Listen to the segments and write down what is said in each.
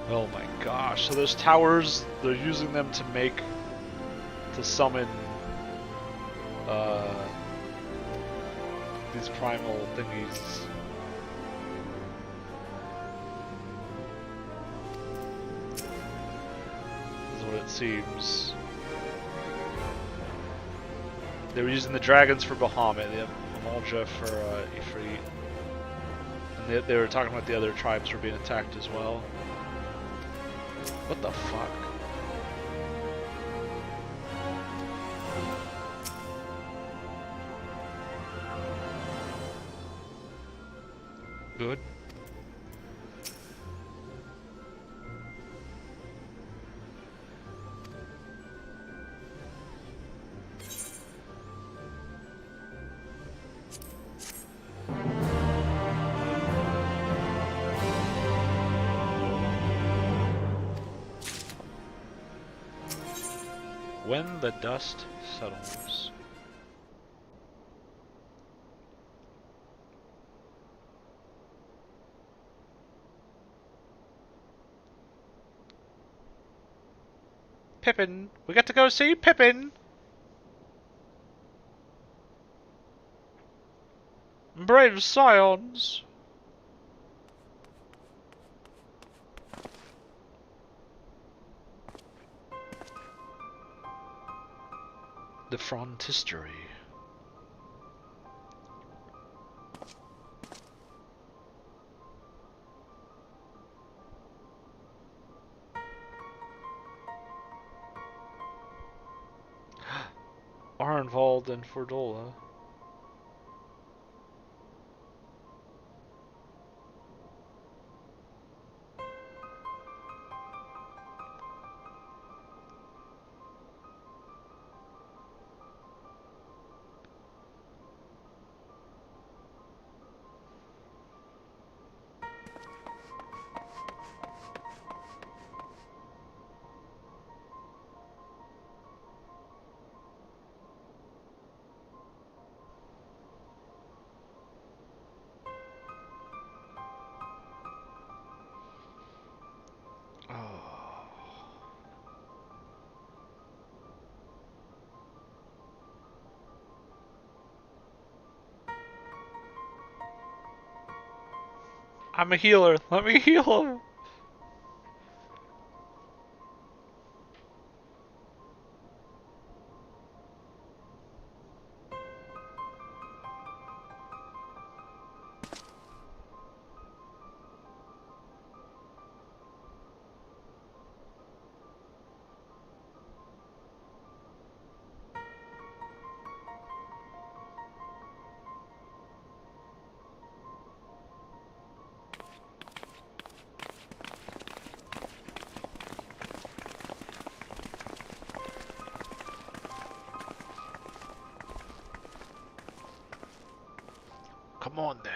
Oh my gosh, so those towers, they're using them to summon, uh, these primal thingies. Is what it seems. They were using the dragons for Bahamut, the Amalja for Ifrit. And they were talking about the other tribes were being attacked as well. What the fuck? Good. When the dust settles. Pippin! We got to go see Pippin! Brave Scions! The Frontistery. Arenvald and Fordola. I'm a healer. Let me heal him. Come on then.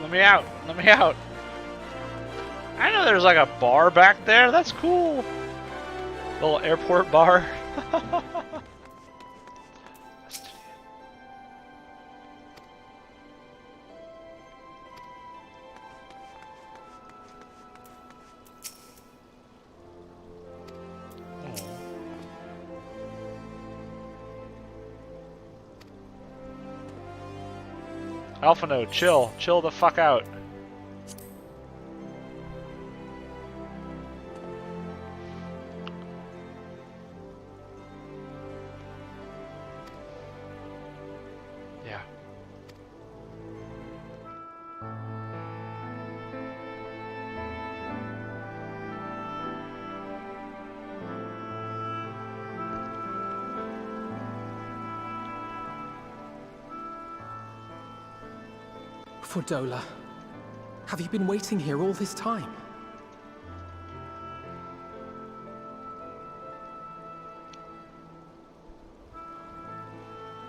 Let me out. Let me out. I know there's like a bar back there. That's cool. Little airport bar. Alphano, chill. Chill the fuck out. Yeah. Fordola, have you been waiting here all this time?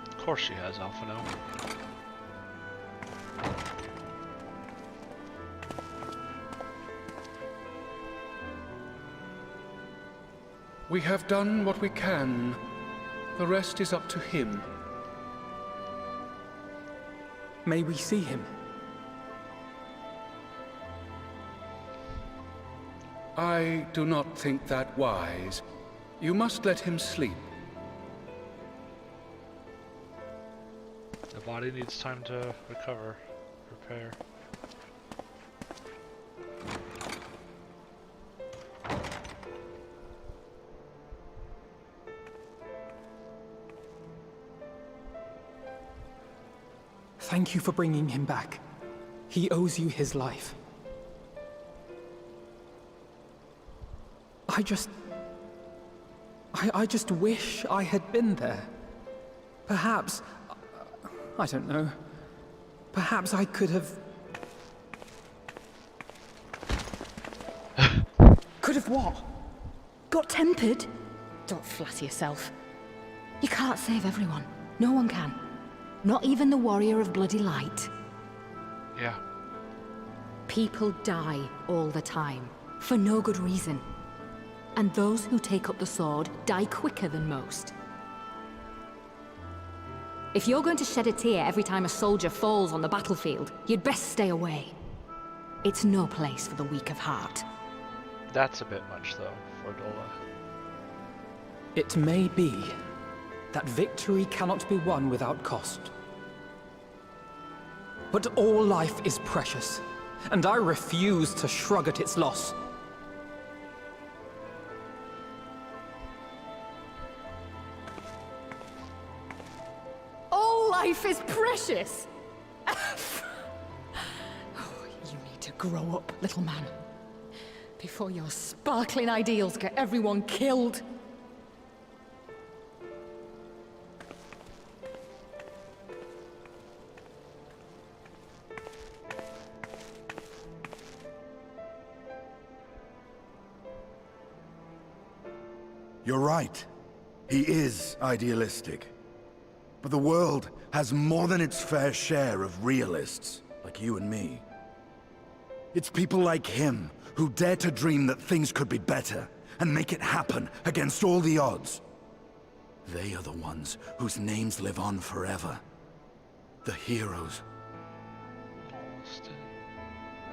Of course she has, Alphano. We have done what we can. The rest is up to him. May we see him? I do not think that wise. You must let him sleep. The body needs time to recover, repair. Thank you for bringing him back. He owes you his life. I just wish I had been there. Perhaps, I don't know. Perhaps I could have... Could have what? Got tempered? Don't flatter yourself. You can't save everyone. No one can. Not even the warrior of bloody light. Yeah. People die all the time, for no good reason. And those who take up the sword die quicker than most. If you're going to shed a tear every time a soldier falls on the battlefield, you'd best stay away. It's no place for the weak of heart. That's a bit much, though, for Dola. It may be that victory cannot be won without cost. But all life is precious, and I refuse to shrug at its loss. All life is precious! Oh, you need to grow up, little man. Before your sparkling ideals get everyone killed. You're right. He is idealistic. But the world has more than its fair share of realists, like you and me. It's people like him who dare to dream that things could be better, and make it happen against all the odds. They are the ones whose names live on forever. The heroes.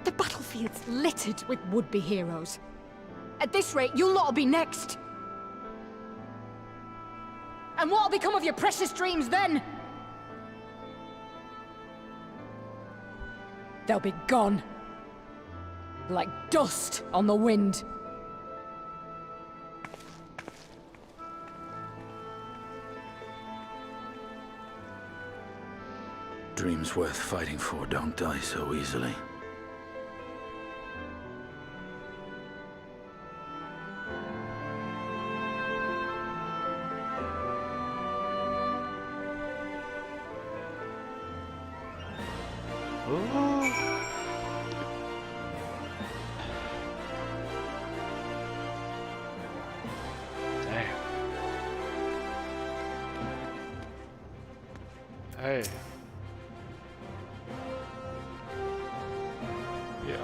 The battlefield's littered with would-be heroes. At this rate, you'll lot'll be next. And what'll become of your precious dreams then? They'll be gone. Like dust on the wind. Dreams worth fighting for don't die so easily. Hey. Yeah.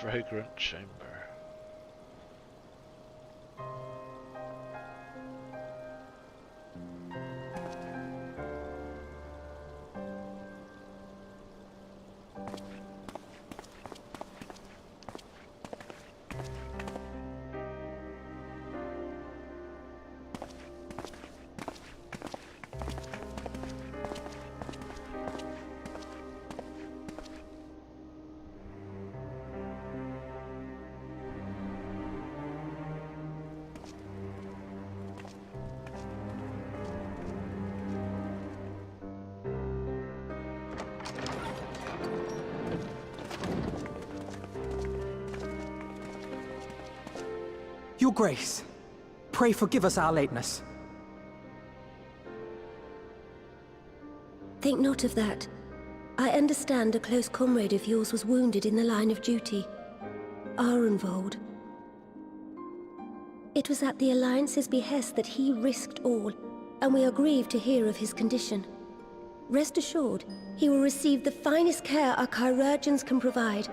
Fragrant chamber. Your Grace, Pray forgive us our lateness. Think not of that. I understand a close comrade of yours was wounded in the line of duty. Arenvald. It was at the Alliance's behest that he risked all, and we are grieved to hear of his condition. Rest assured, he will receive the finest care our chirurgeons can provide.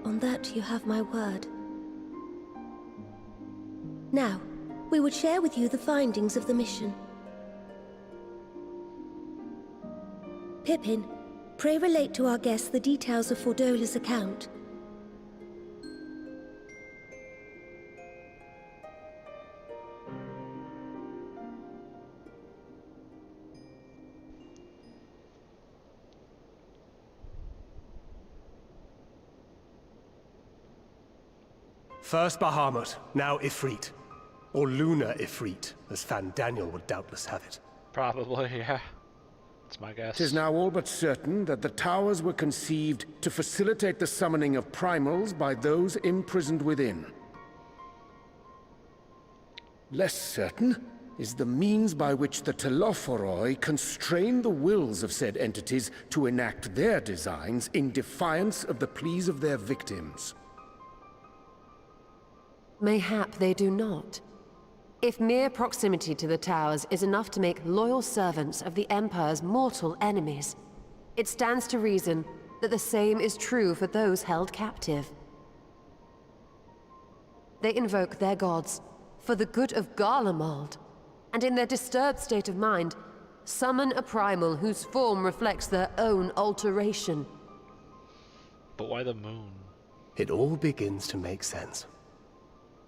On that you have my word. Now, we would share with you the findings of the mission. Pippin, pray relate to our guests the details of Fordola's account. First Bahamut, now Ifrit. Or Lunar Ifrit, as Fan Daniel would doubtless have it. Probably, yeah. That's my guess. 'Tis now all but certain that the towers were conceived to facilitate the summoning of primals by those imprisoned within. Less certain is the means by which the Telophoroi constrain the wills of said entities to enact their designs in defiance of the pleas of their victims. Mayhap they do not. If mere proximity to the towers is enough to make loyal servants of the Empire's mortal enemies, it stands to reason that the same is true for those held captive. They invoke their gods for the good of Garlemald, and in their disturbed state of mind, summon a primal whose form reflects their own alteration. But why the moon? It all begins to make sense.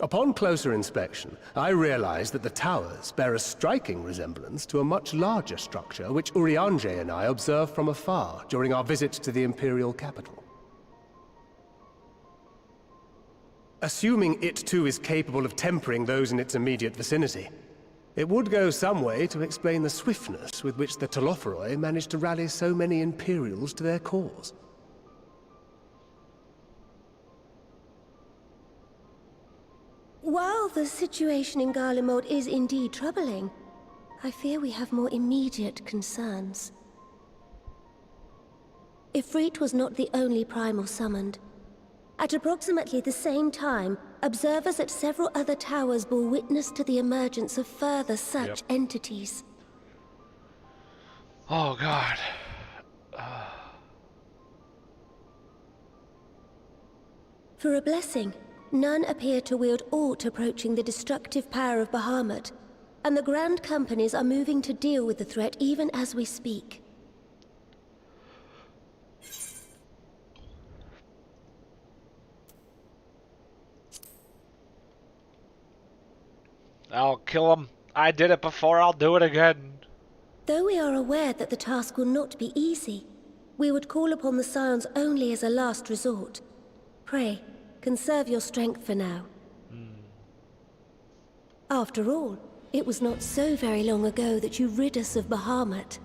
Upon closer inspection, I realized that the towers bear a striking resemblance to a much larger structure which Urianger and I observed from afar during our visit to the Imperial capital. Assuming it too is capable of tempering those in its immediate vicinity, it would go some way to explain the swiftness with which the Telophoroi managed to rally so many Imperials to their cause. While the situation in Garlemald is indeed troubling, I fear we have more immediate concerns. Ifrit was not the only primal summoned. At approximately the same time, observers at several other towers bore witness to the emergence of further such entities. Oh god. For a blessing, none appear to wield aught approaching the destructive power of Bahamut, and the Grand Companies are moving to deal with the threat even as we speak. I'll kill him. I did it before, I'll do it again. Though we are aware that the task will not be easy, we would call upon the Scions only as a last resort. Pray, conserve your strength for now. After all, it was not so very long ago that you rid us of Bahamut.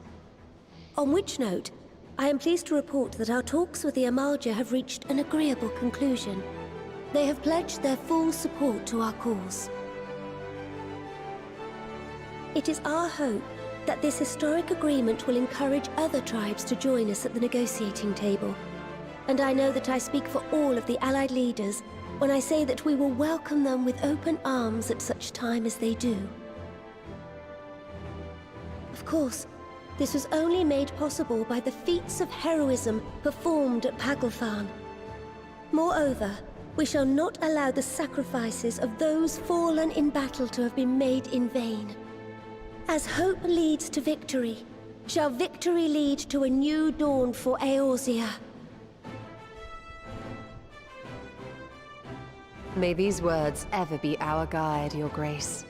On which note, I am pleased to report that our talks with the Amalja have reached an agreeable conclusion. They have pledged their full support to our cause. It is our hope that this historic agreement will encourage other tribes to join us at the negotiating table. And I know that I speak for all of the Allied leaders when I say that we will welcome them with open arms at such time as they do. Of course, this was only made possible by the feats of heroism performed at Paglfan. Moreover, we shall not allow the sacrifices of those fallen in battle to have been made in vain. As hope leads to victory, shall victory lead to a new dawn for Eorzea. May these words ever be our guide, Your Grace.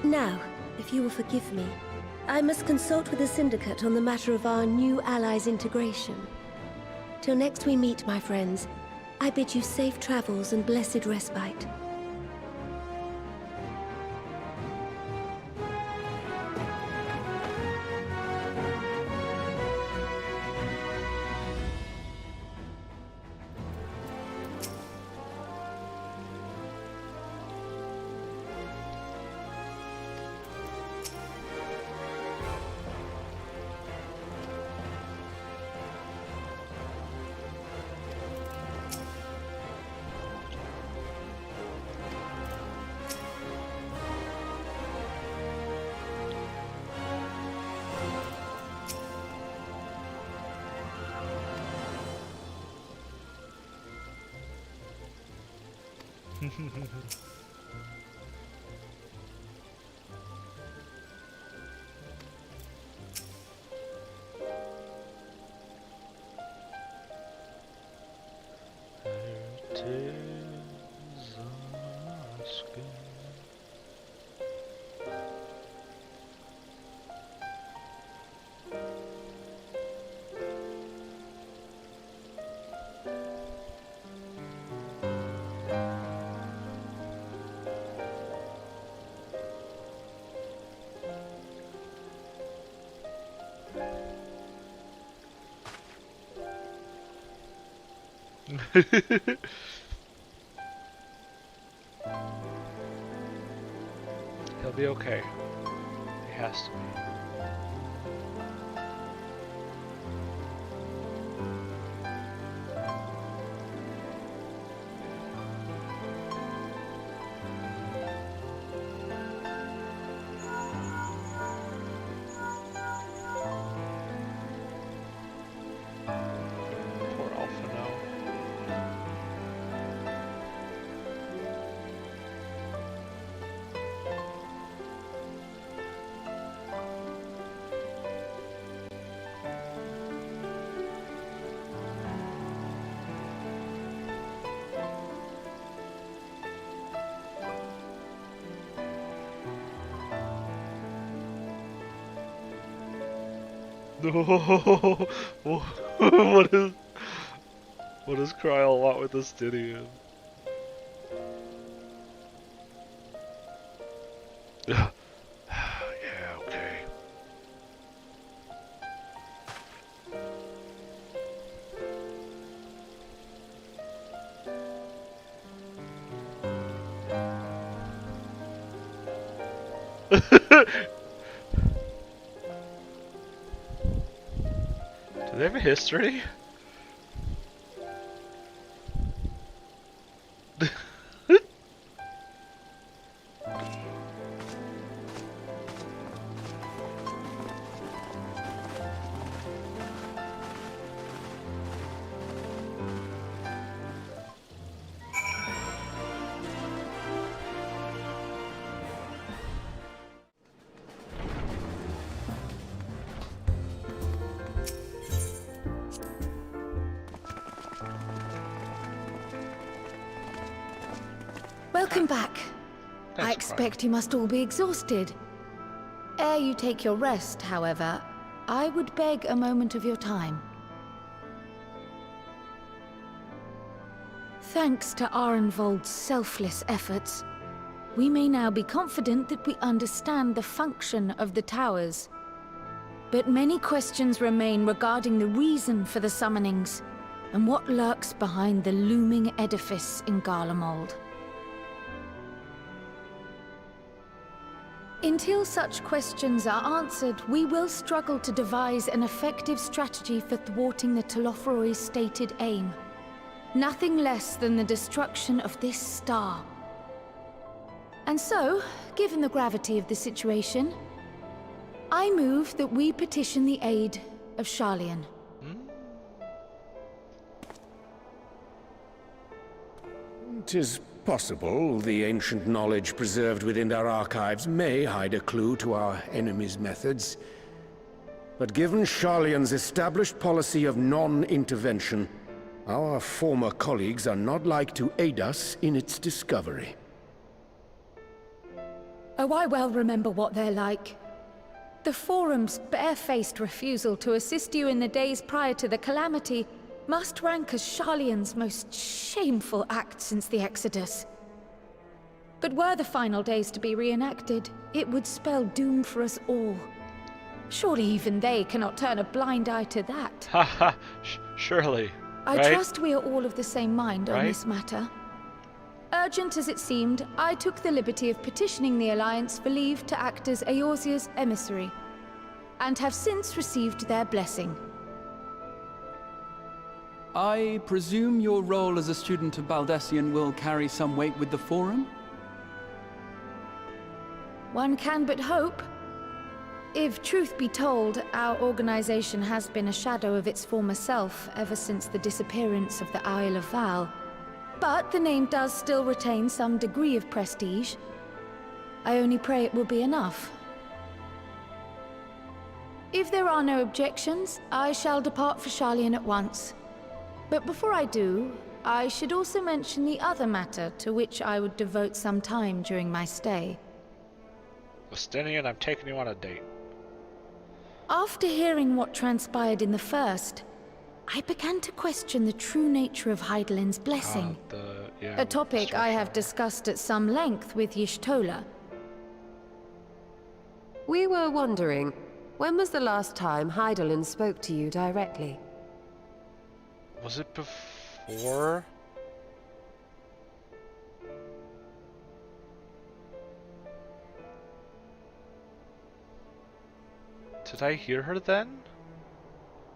Now, if you will forgive me, I must consult with the Syndicate on the matter of our new allies' integration. Till next we meet, my friends, I bid you safe travels and blessed respite. He'll be okay. He has to be. Poor Alpha now. No, what does Kryl want with the Stydian? Yeah, okay. Do they have a history? Welcome back. I expect you must all be exhausted. Ere you take your rest, however, I would beg a moment of your time. Thanks to Arenvald's selfless efforts, we may now be confident that we understand the function of the towers. But many questions remain regarding the reason for the summonings, and what lurks behind the looming edifice in Garlemald. Until such questions are answered, we will struggle to devise an effective strategy for thwarting the Telophoroi's stated aim. Nothing less than the destruction of this star. And so, given the gravity of the situation, I move that we petition the aid of Scions. 'Tis possible the ancient knowledge preserved within their archives may hide a clue to our enemy's methods. But given Sharlion's established policy of non-intervention, our former colleagues are not like to aid us in its discovery. Oh, I well remember what they're like. The Forum's barefaced refusal to assist you in the days prior to the calamity must rank as Sharlion's most shameful act since the Exodus. But were the final days to be reenacted, it would spell doom for us all. Surely even they cannot turn a blind eye to that. Haha, surely. I right? trust we are all of the same mind on this matter. Urgent as it seemed, I took the liberty of petitioning the Alliance for leave to act as Eorzea's emissary, and have since received their blessing. I presume your role as a student of Baldessian will carry some weight with the Forum? One can but hope. If truth be told, our organization has been a shadow of its former self ever since the disappearance of the Isle of Val. But the name does still retain some degree of prestige. I only pray it will be enough. If there are no objections, I shall depart for Sharlayan at once. But before I do, I should also mention the other matter to which I would devote some time during my stay. Justinian, I'm taking you on a date. After hearing what transpired in the first, I began to question the true nature of Hydaelyn's blessing. A topic I have discussed at some length with Y'shtola. We were wondering, when was the last time Hydaelyn spoke to you directly? Was it before? Did I hear her then?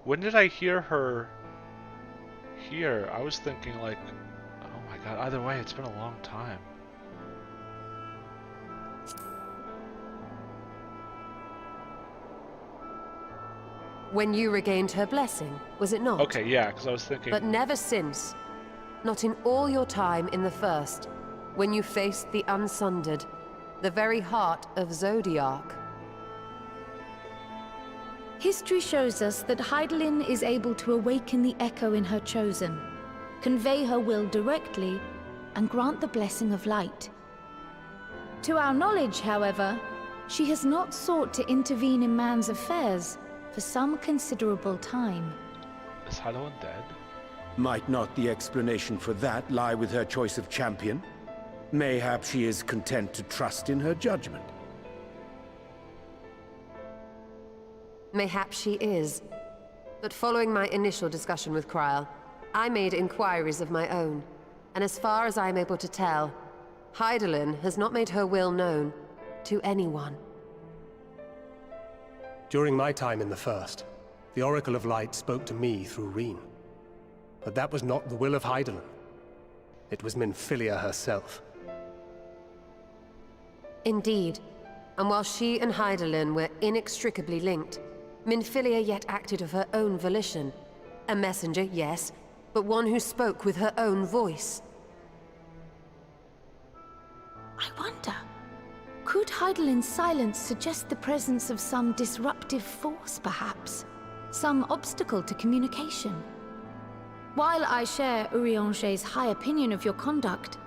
When did I hear her here? I was thinking like, oh my god, either way, it's been a long time. When you regained her blessing, was it not? Okay, yeah, because I was thinking... But never since. Not in all your time in the first, when you faced the Unsundered, the very heart of Zodiark. History shows us that Hydaelyn is able to awaken the echo in her chosen, convey her will directly, and grant the blessing of light. To our knowledge, however, she has not sought to intervene in man's affairs for some considerable time. Is Hydaelyn dead? Might not the explanation for that lie with her choice of champion? Mayhap she is content to trust in her judgment. Mayhap she is. But following my initial discussion with Kryl, I made inquiries of my own. And as far as I'm able to tell, Hydaelyn has not made her will known to anyone. During my time in the First, the Oracle of Light spoke to me through Reen. But that was not the will of Hydaelyn. It was Minfilia herself. Indeed. And while she and Hydaelyn were inextricably linked, Minfilia yet acted of her own volition. A messenger, yes, but one who spoke with her own voice. I wonder, could Hydaelyn's silence suggest the presence of some disruptive force, perhaps? Some obstacle to communication? While I share Urianger's high opinion of your conduct,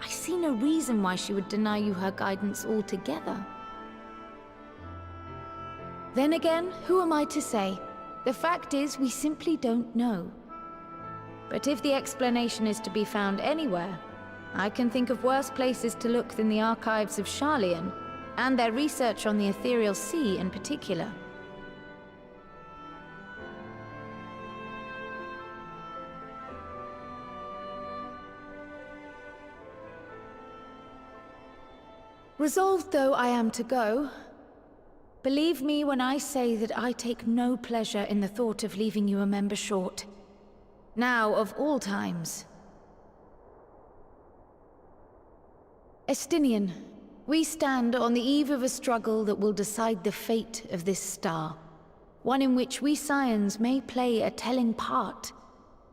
I see no reason why she would deny you her guidance altogether. Then again, who am I to say? The fact is, we simply don't know. But if the explanation is to be found anywhere, I can think of worse places to look than the archives of Sharlayan, and their research on the Ethereal Sea in particular. Resolved though I am to go, believe me when I say that I take no pleasure in the thought of leaving you a member short. Now of all times. Estinian, we stand on the eve of a struggle that will decide the fate of this star. One in which we Scions may play a telling part,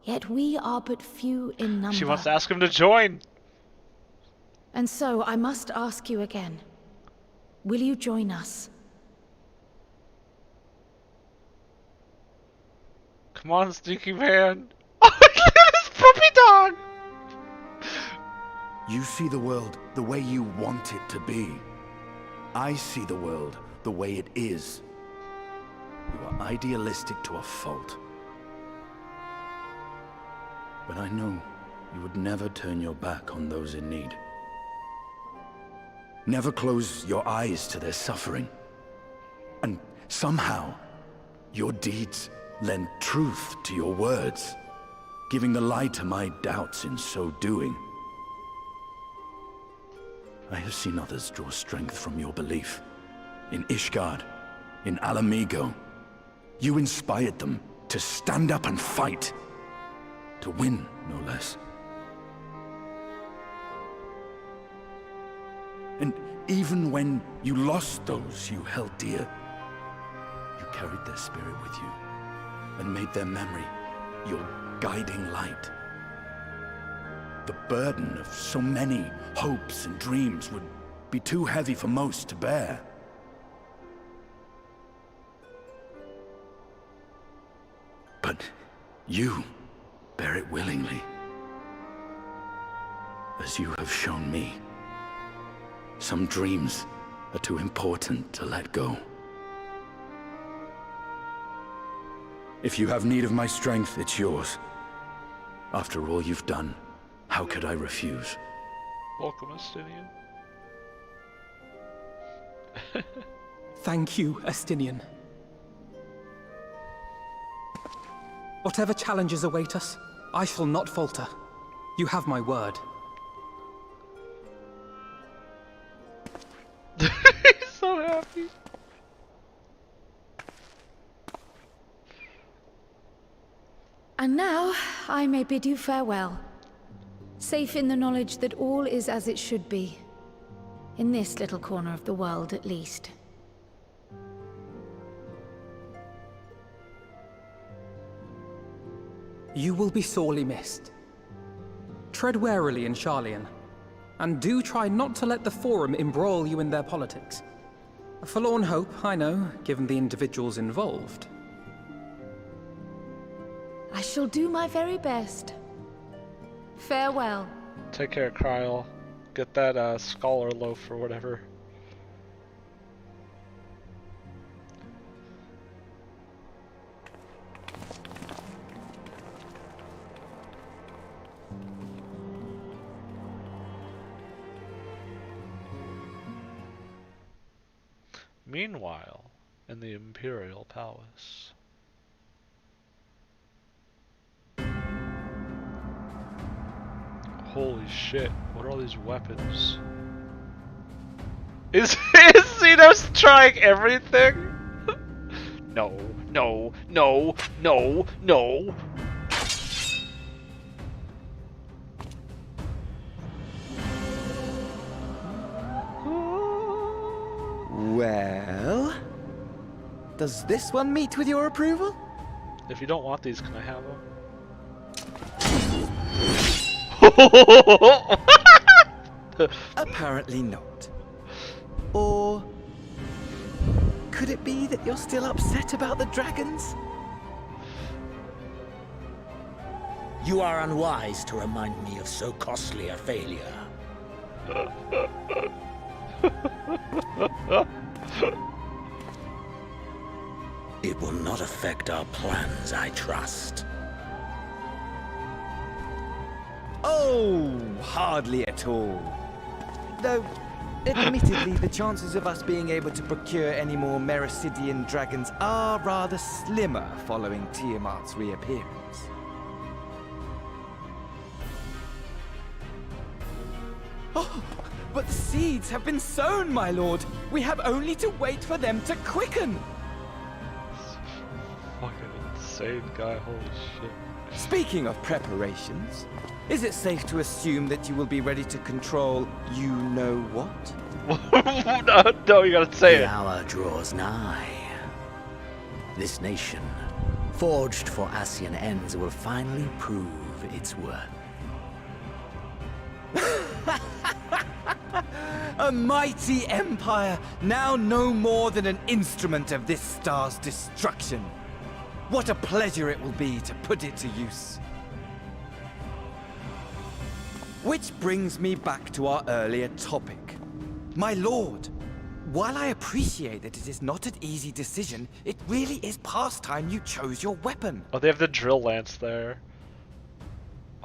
yet we are but few in number. She wants to ask him to join! And so I must ask you again. Will you join us? Come on, sneaky man! Oh, look at this puppy dog! You see the world the way you want it to be. I see the world the way it is. You are idealistic to a fault. But I know you would never turn your back on those in need. Never close your eyes to their suffering. And somehow, your deeds lend truth to your words, giving the lie to my doubts in so doing. I have seen others draw strength from your belief. In Ishgard, in Alamigo. You inspired them to stand up and fight. To win, no less. And even when you lost those you held dear, you carried their spirit with you, and made their memory your guiding light. The burden of so many hopes and dreams would be too heavy for most to bear. But you bear it willingly, as you have shown me. Some dreams are too important to let go. If you have need of my strength, it's yours. After all you've done, how could I refuse? Welcome, Astinian. Thank you, Astinian. Whatever challenges await us, I shall not falter. You have my word. He's so happy. And now, I may bid you farewell. Safe in the knowledge that all is as it should be. In this little corner of the world, at least. You will be sorely missed. Tread warily in Sharlayan, and do try not to let the Forum embroil you in their politics. A forlorn hope, I know, given the individuals involved. I shall do my very best. Farewell. Take care, Kryl. Get that scholar loaf or whatever. Meanwhile, in the Imperial Palace. Holy shit, what are all these weapons? Is Xenos trying everything? No, no, no, no, no. Well, does this one meet with your approval? If you don't want these, can I have them? Apparently not. Or could it be that you're still upset about the dragons? You are unwise to remind me of so costly a failure. It will not affect our plans, I trust. Oh, hardly at all. Though, admittedly, the chances of us being able to procure any more Mericidian dragons are rather slimmer following Tiamat's reappearance. Oh, but the seeds have been sown, my lord. We have only to wait for them to quicken. Fucking insane guy, holy shit. Speaking of preparations, is it safe to assume that you will be ready to control you-know-what? No, you gotta say The it. hour draws nigh. This nation, forged for Ascian ends, will finally prove its worth. A mighty empire, now no more than an instrument of this star's destruction. What a pleasure it will be to put it to use. Which brings me back to our earlier topic. My lord, while I appreciate that it is not an easy decision, it really is past time you chose your weapon. Oh, they have the drill lance there.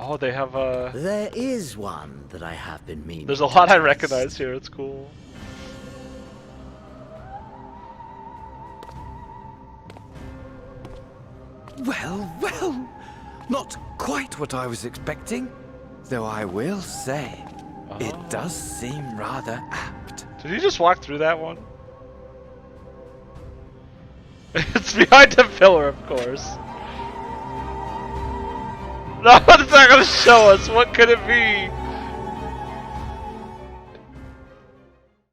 Oh, they have There is one that I have been meaning. There's a lot I recognize here, it's cool. Well, well, not quite what I was expecting. Though I will say, it does seem rather apt. Did you just walk through that one? It's behind a pillar, of course. No, it's not gonna show us. What could it be?